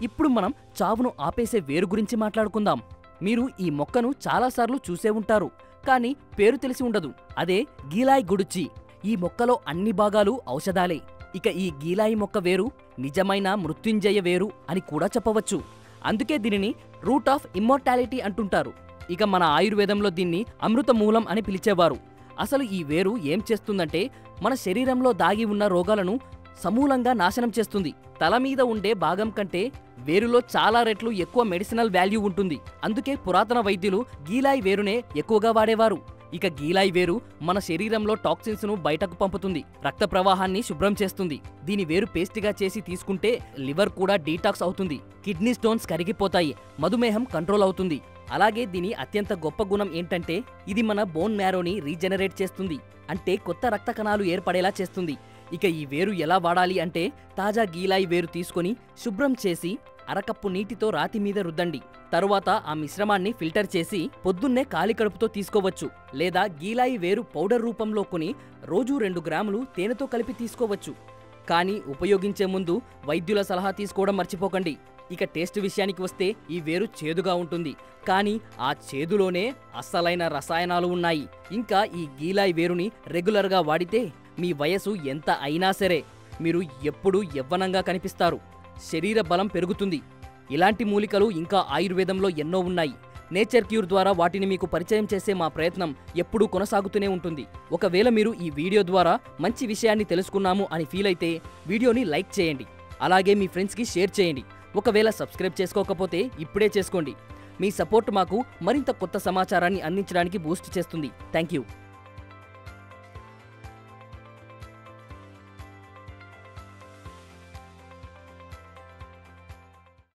ఇప్పుడు మనం చావును ఆపేసే వేరు గురించి మాట్లాడుకుందాం. మీరు ఈ మొక్కను చాలాసార్లు చూసే ఉంటారు, కానీ పేరు తెలిసి ఉండదు. అదే గీలాయ్ గుడుచి. ఈ మొక్కలో అన్ని భాగాలు ఔషధాలే. ఇక ఈ గీలాయి మొక్క వేరు నిజమైన మృత్యుంజయ వేరు అని కూడా చెప్పవచ్చు. అందుకే దీనిని రూట్ ఆఫ్ ఇమ్మోర్టాలిటీ అంటుంటారు. ఇక మన ఆయుర్వేదంలో దీన్ని అమృత మూలం అని పిలిచేవారు. అసలు ఈ వేరు ఏం చేస్తుందంటే మన శరీరంలో దాగి ఉన్న రోగాలను సమూలంగా నాశనం చేస్తుంది. తల మీద ఉండే భాగం కంటే వేరులో చాలా రెట్లు ఎక్కువ మెడిసినల్ వాల్యూ ఉంటుంది. అందుకే పురాతన వైద్యులు గీలాయి వేరునే ఎక్కువగా వాడేవారు. ఇక గీలాయి వేరు మన శరీరంలో టాక్సిన్స్ ను బయటకు పంపుతుంది, రక్త ప్రవాహాన్ని శుభ్రం చేస్తుంది. దీని వేరు పేస్ట్గా చేసి తీసుకుంటే లివర్ కూడా డీటాక్స్ అవుతుంది, కిడ్నీ స్టోన్స్ కరిగిపోతాయి, మధుమేహం కంట్రోల్ అవుతుంది. అలాగే దీని అత్యంత గొప్ప గుణం ఏంటంటే ఇది మన బోన్ మ్యారోని రీజనరేట్ చేస్తుంది, అంటే కొత్త రక్త కణాలు ఏర్పడేలా చేస్తుంది. ఇక ఈ వేరు ఎలా వాడాలి అంటే తాజా గీలాయి వేరు తీసుకొని శుభ్రం చేసి అరకప్పు నీటితో రాతి మీద రుద్దండి. తరువాత ఆ మిశ్రమాన్ని ఫిల్టర్ చేసి పొద్దున్నే ఖాళీ కడుపుతో తీసుకోవచ్చు. లేదా గీలాయి వేరు పౌడర్ రూపంలో కొని రోజు 2 గ్రాములు తేనెతో కలిపి తీసుకోవచ్చు. కానీ ఉపయోగించే ముందు వైద్యుల సలహా తీసుకోవడం మర్చిపోకండి. ఇక టేస్ట్ విషయానికి వస్తే ఈ వేరు చేదుగా ఉంటుంది, కానీ ఆ చేదులోనే అస్సలైన రసాయనాలు ఉన్నాయి. ఇంకా ఈ గీలాయి వేరుని రెగ్యులర్గా వాడితే మీ వయసు ఎంత అయినా సరే మీరు ఎప్పుడూ యవ్వనంగా కనిపిస్తారు, శరీర బలం పెరుగుతుంది. ఇలాంటి మూలికలు ఇంకా ఆయుర్వేదంలో ఎన్నో ఉన్నాయి. నేచర్ క్యూర్ ద్వారా వాటిని మీకు పరిచయం చేసే మా ప్రయత్నం ఎప్పుడూ కొనసాగుతూనే ఉంటుంది. ఒకవేళ మీరు ఈ వీడియో ద్వారా మంచి విషయాన్ని తెలుసుకున్నాము అని ఫీల్ అయితే వీడియోని లైక్ చేయండి, అలాగే మీ ఫ్రెండ్స్కి షేర్ చేయండి. ఒకవేళ సబ్స్క్రైబ్ చేసుకోకపోతే ఇప్పుడే చేసుకోండి. మీ సపోర్ట్ మాకు మరింత కొత్త సమాచారాన్ని అందించడానికి బూస్ట్ చేస్తుంది. Thank you.